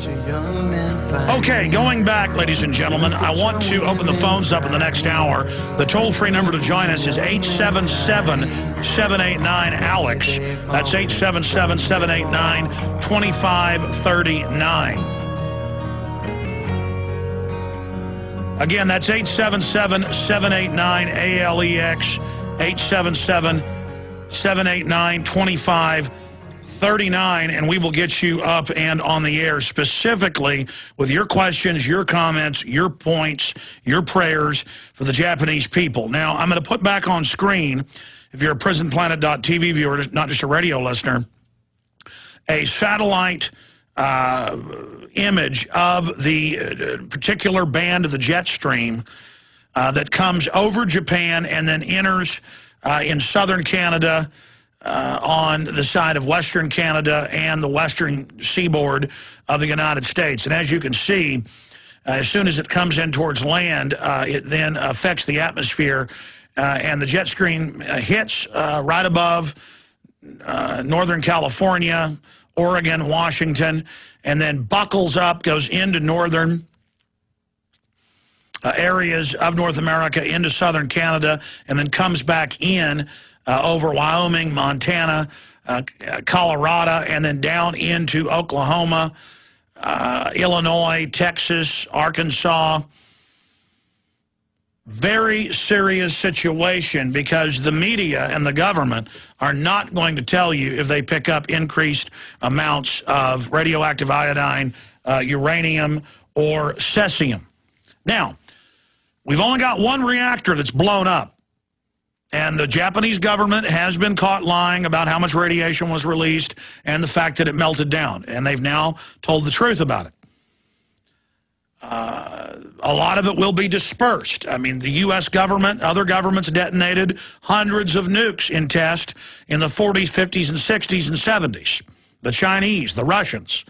Okay, going back, ladies and gentlemen, I want to open the phones up in the next hour. The toll-free number to join us is 877-789-ALEX. That's 877-789-2539. Again, that's 877-789-ALEX, 877-789-2539. And we will get you up and on the air specifically with your questions, your comments, your points, your prayers for the Japanese people. Now, I'm going to put back on screen, if you're a prisonplanet.tv viewer, not just a radio listener, a satellite image of the particular band of the jet stream that comes over Japan and then enters in southern Canada, on the side of western Canada and the western seaboard of the United States. And as you can see, as soon as it comes in towards land, it then affects the atmosphere, and the jet stream hits right above Northern California, Oregon, Washington, and then buckles up, goes into northern areas of North America, into southern Canada, and then comes back in over Wyoming, Montana, Colorado, and then down into Oklahoma, Illinois, Texas, Arkansas. Very serious situation, because the media and the government are not going to tell you if they pick up increased amounts of radioactive iodine, uranium, or cesium. Now, we've only got one reactor that's blown up. And the Japanese government has been caught lying about how much radiation was released and the fact that it melted down. And they've now told the truth about it. A lot of it will be dispersed. I mean, the U.S. government, other governments detonated hundreds of nukes in test in the 40s, 50s, and 60s and 70s. The Chinese, the Russians,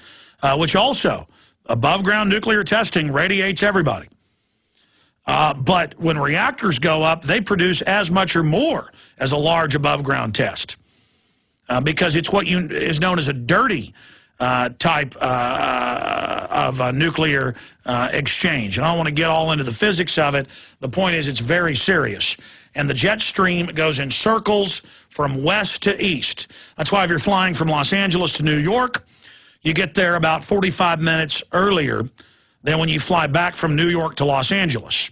which also, above-ground nuclear testing radiates everybody. But when reactors go up, they produce as much or more as a large above-ground test, because it's what is known as a dirty type of nuclear exchange. And I don't want to get all into the physics of it. The point is, it's very serious. And the jet stream goes in circles from west to east. That's why if you're flying from Los Angeles to New York, you get there about 45 minutes earlier than when you fly back from New York to Los Angeles,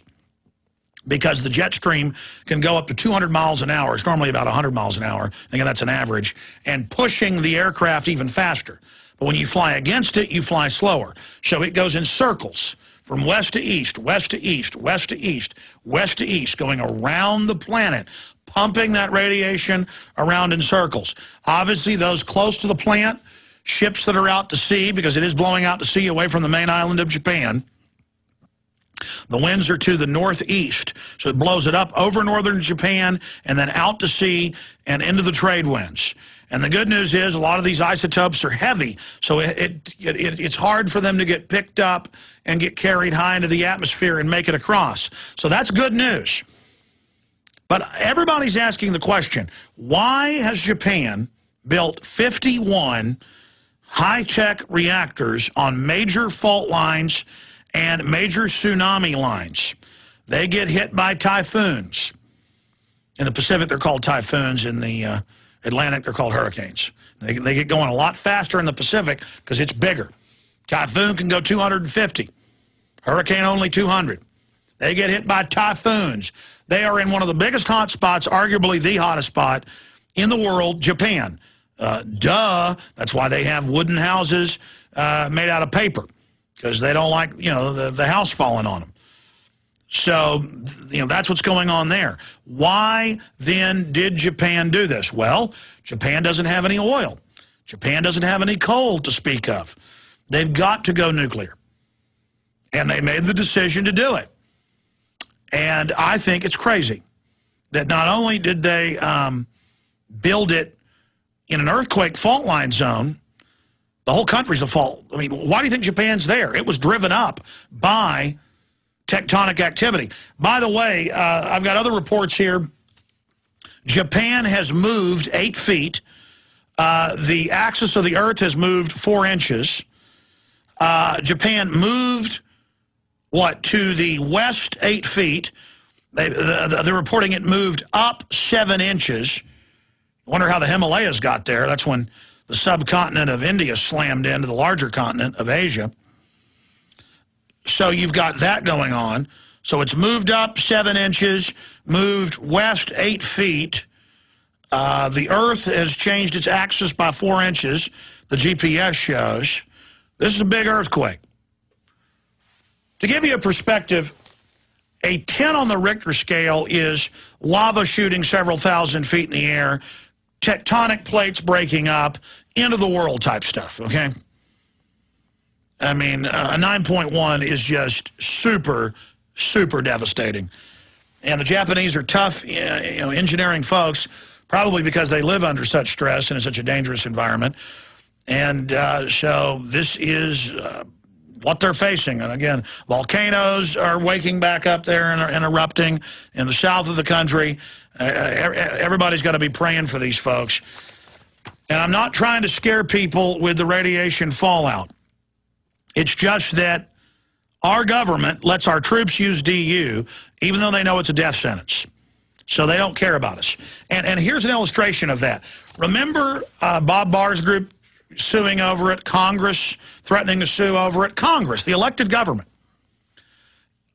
because the jet stream can go up to 200 miles an hour. It's normally about 100 miles an hour. Again, that's an average, and pushing the aircraft even faster. But when you fly against it, you fly slower. So it goes in circles from west to east, west to east, west to east, west to east, going around the planet, pumping that radiation around in circles. Obviously, those close to the plant, ships that are out to sea, because it is blowing out to sea away from the main island of Japan, the winds are to the northeast, so it blows it up over northern Japan and then out to sea and into the trade winds. And the good news is a lot of these isotopes are heavy, so it's hard for them to get picked up and get carried high into the atmosphere and make it across. So that's good news. But everybody's asking the question, why has Japan built 51 high-tech reactors on major fault lines and major tsunami lines? They get hit by typhoons. In the Pacific, they're called typhoons. In the Atlantic, they're called hurricanes. They get going a lot faster in the Pacific because it's bigger. Typhoon can go 250. Hurricane only 200. They get hit by typhoons. They are in one of the biggest hot spots, arguably the hottest spot in the world, Japan. Duh. That's why they have wooden houses made out of paper, because they don't like, the house falling on them. So, that's what's going on there. Why then did Japan do this? Well, Japan doesn't have any oil. Japan doesn't have any coal to speak of. They've got to go nuclear. And they made the decision to do it. And I think it's crazy that not only did they build it in an earthquake fault line zone, the whole country's a fault. I mean, why do you think Japan's there? It was driven up by tectonic activity. By the way, I've got other reports here. Japan has moved 8 feet. The axis of the Earth has moved 4 inches. Japan moved, to the west 8 feet. They're reporting it moved up 7 inches. Wonder how the Himalayas got there. That's when the subcontinent of India slammed into the larger continent of Asia. So you've got that going on. So it's moved up 7 inches, moved west 8 feet. The Earth has changed its axis by 4 inches, the GPS shows. This is a big earthquake. To give you a perspective, a 10 on the Richter scale is lava shooting several thousand feet in the air, tectonic plates breaking up, end of the world type stuff, okay? I mean, a 9.1 is just super, super devastating. And the Japanese are tough, engineering folks, probably because they live under such stress and in such a dangerous environment. And so this is what they're facing. And again, volcanoes are waking back up there and erupting in the south of the country. Everybody's got to be praying for these folks. And I'm not trying to scare people with the radiation fallout. It's just that our government lets our troops use DU, even though they know it's a death sentence. So they don't care about us. And here's an illustration of that. Remember Bob Barr's group suing over it, Congress threatening to sue over it? Congress, the elected government,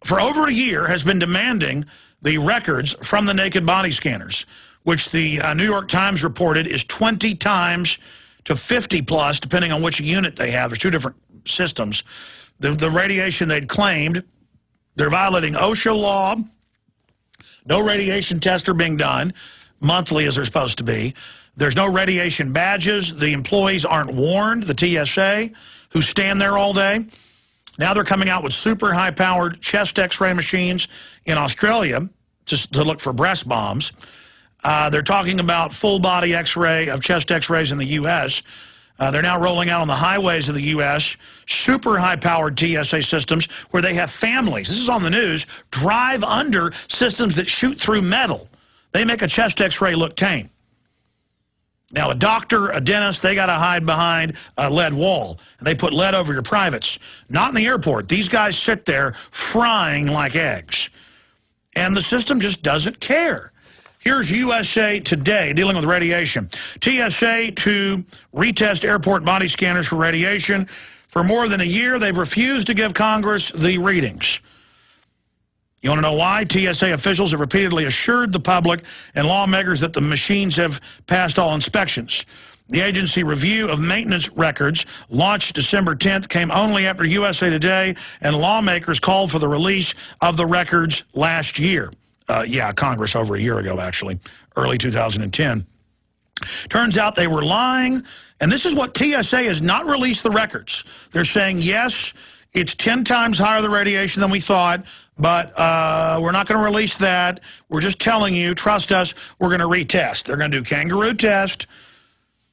for over a year has been demanding the records from the naked body scanners, which the New York Times reported is 20 times to 50 plus, depending on which unit they have. There's 2 different systems. The radiation they'd claimed, they're violating OSHA law. No radiation tests are being done monthly as they're supposed to be. There's no radiation badges. The employees aren't warned, the TSA, who stand there all day. Now they're coming out with super high-powered chest X-ray machines in Australia just to look for breast bombs. They're talking about full-body X-ray of chest X-rays in the U.S. They're now rolling out on the highways of the U.S. super high-powered TSA systems where they have families, this is on the news, drive under systems that shoot through metal. They make a chest X-ray look tame. Now, a doctor, a dentist, they got to hide behind a lead wall. And they put lead over your privates. Not in the airport. These guys sit there frying like eggs. And the system just doesn't care. Here's USA Today dealing with radiation. TSA to retest airport body scanners for radiation. For more than a year, they've refused to give Congress the readings. You want to know why? TSA officials have repeatedly assured the public and lawmakers that the machines have passed all inspections. The agency review of maintenance records, launched December 10th, came only after USA Today and lawmakers called for the release of the records last year. Congress over a year ago, actually, early 2010. Turns out they were lying, and this is what TSA has not released the records. They're saying, yes, it's 10 times higher the radiation than we thought, but we're not going to release that. We're just telling you, trust us, we're going to retest. They're going to do kangaroo test.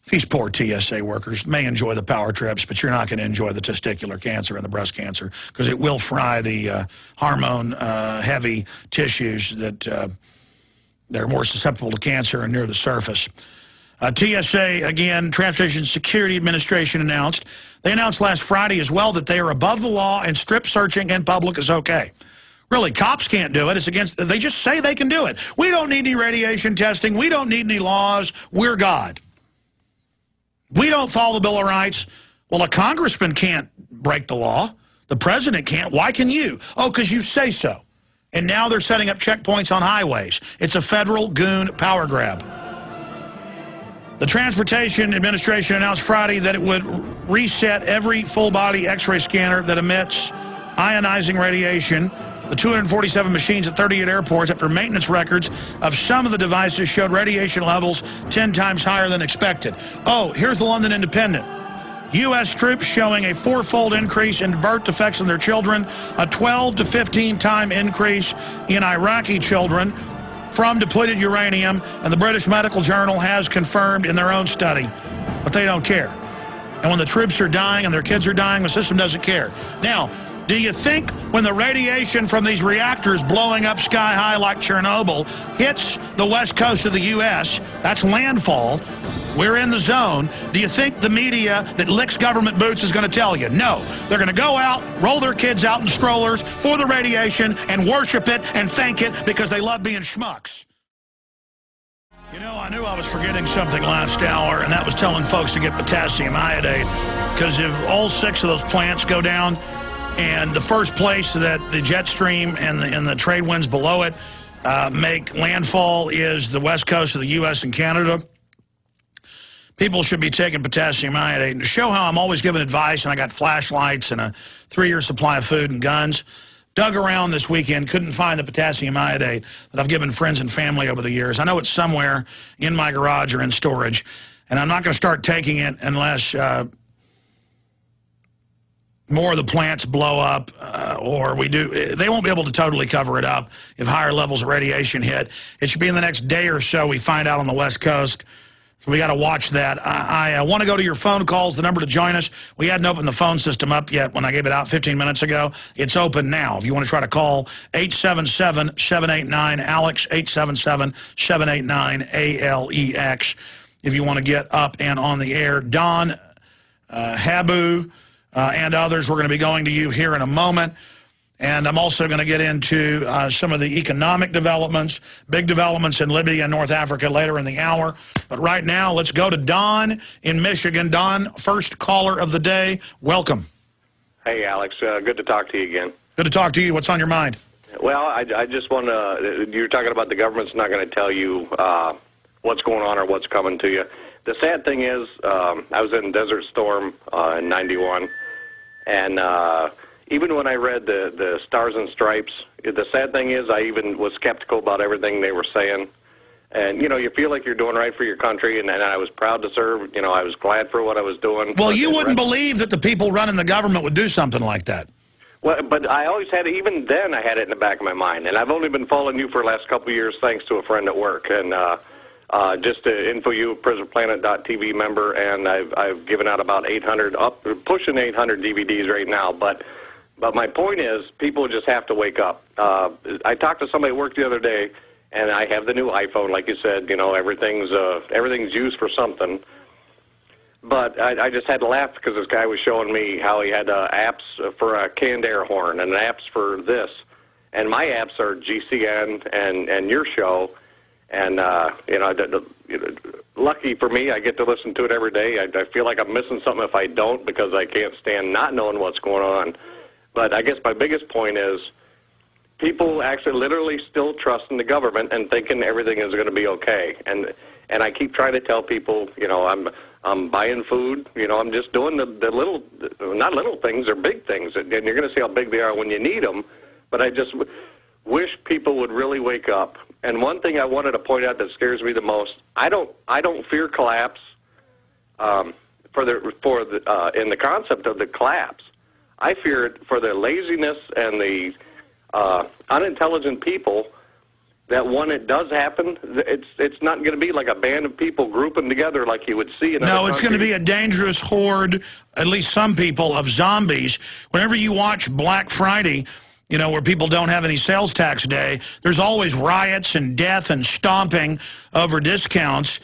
These poor TSA workers may enjoy the power trips, but you're not going to enjoy the testicular cancer and the breast cancer because it will fry the hormone-heavy tissues that they're more susceptible to cancer and near the surface. TSA, again, Transportation Security Administration announced. They announced last Friday as well that they are above the law and strip searching in public is okay. Really, cops can't do it. It's against, they just say they can do it. We don't need any radiation testing. We don't need any laws. We're God. We don't follow the Bill of Rights. Well, a congressman can't break the law. The president can't. Why can you? Oh, because you say so. And now they're setting up checkpoints on highways. It's a federal goon power grab. The Transportation Administration announced Friday that it would reset every full-body X-ray scanner that emits ionizing radiation. The 247 machines at 38 airports, after maintenance records of some of the devices showed radiation levels 10 times higher than expected. Oh, here's the London Independent. U.S. troops showing a 4-fold increase in birth defects in their children, a 12 to 15-time increase in Iraqi children from depleted uranium, and the British Medical Journal has confirmed in their own study. But they don't care. And when the troops are dying and their kids are dying, the system doesn't care. Now, do you think when the radiation from these reactors blowing up sky high like Chernobyl hits the west coast of the U.S., that's landfall, we're in the zone, do you think the media that licks government boots is going to tell you? No. They're going to go out, roll their kids out in strollers for the radiation and worship it and thank it because they love being schmucks. You know, I knew I was forgetting something last hour, and that was telling folks to get potassium iodate, because if all 6 of those plants go down, and the first place that the jet stream and the trade winds below it make landfall is the west coast of the U.S. and Canada, people should be taking potassium iodate. And to show how I'm always giving advice, and I got flashlights and a 3-year supply of food and guns, dug around this weekend, couldn't find the potassium iodate that I've given friends and family over the years. I know it's somewhere in my garage or in storage, and I'm not going to start taking it unless more of the plants blow up or we do. They won't be able to totally cover it up if higher levels of radiation hit. It should be in the next day or so we find out on the West Coast. So we got to watch that. I want to go to your phone calls, the number to join us. We hadn't opened the phone system up yet when I gave it out 15 minutes ago. It's open now. If you want to try to call, 877-789-ALEX, 877-789-ALEX. If you want to get up and on the air. Don, Habu, and others, we're going to be going to you here in a moment. And I'm also going to get into some of the economic developments, big developments in Libya and North Africa later in the hour. But right now, let's go to Don in Michigan. Don, first caller of the day. Welcome. Hey, Alex. Good to talk to you again. Good to talk to you. What's on your mind? Well, I just want to, you're talking about the government's not going to tell you what's going on or what's coming to you. The sad thing is, I was in Desert Storm in '91, and even when I read the Stars and Stripes, the sad thing is I even was skeptical about everything they were saying. And, you know, you feel like you're doing right for your country, and I was proud to serve. You know, I was glad for what I was doing. Well, you wouldn't believe that the people running the government would do something like that. Well, but I always had it, even then I had it in the back of my mind. And I've only been following you for the last couple of years thanks to a friend at work. And just to info you, PrisonPlanet.tv member, and I've given out about 800, pushing 800 DVDs right now. But my point is, people just have to wake up. I talked to somebody at work the other day, and I have the new iPhone, like you said. You know, everything's used for something. But I just had to laugh because this guy was showing me how he had apps for a canned air horn and apps for this. And my apps are GCN and your show. And, you know, lucky for me, I get to listen to it every day. I feel like I'm missing something if I don't because I can't stand not knowing what's going on. But I guess my biggest point is people actually literally still trust in the government and thinking everything is going to be okay. And I keep trying to tell people, you know, I'm buying food. You know, I'm just doing the little, not little things, they're big things. And you're going to see how big they are when you need them. But I just wish people would really wake up. And one thing I wanted to point out that scares me the most, I don't fear collapse in the concept of the collapse. I fear it for the laziness and the unintelligent people that when it does happen, it's not going to be like a band of people grouping together like you would see in other countries. No, it's going to be a dangerous horde, at least some people, of zombies. Whenever you watch Black Friday, you know, where people don't have any sales tax day, there's always riots and death and stomping over discounts.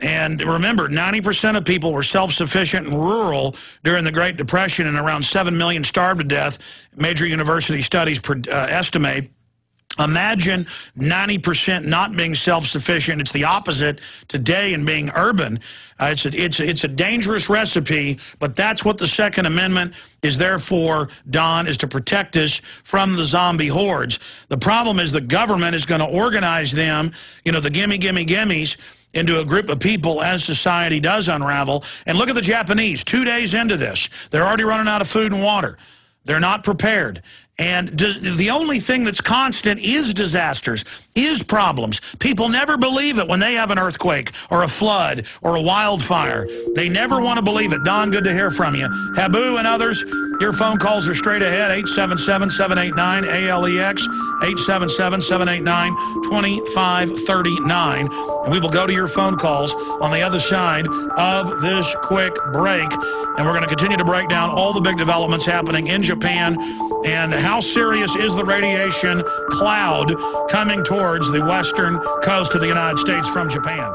And remember, 90% of people were self-sufficient and rural during the Great Depression, and around 7 million starved to death. Major university studies estimate. Imagine 90% not being self-sufficient. It's the opposite today in being urban. It's a dangerous recipe, but that's what the Second Amendment is there for, Don, is to protect us from the zombie hordes. The problem is the government is going to organize them, you know, the gimme, gimme, gimmes, into a group of people as society does unravel. And look at the Japanese. 2 days into this, they're already running out of food and water. They're not prepared. And the only thing that's constant is disasters, is problems. People never believe it when they have an earthquake or a flood or a wildfire. They never want to believe it. Don, good to hear from you. Habu and others, your phone calls are straight ahead, 877-789-ALEX, 877-789-2539. And we will go to your phone calls on the other side of this quick break. And we're going to continue to break down all the big developments happening in Japan and how serious is the radiation cloud coming towards the western coast of the United States from Japan.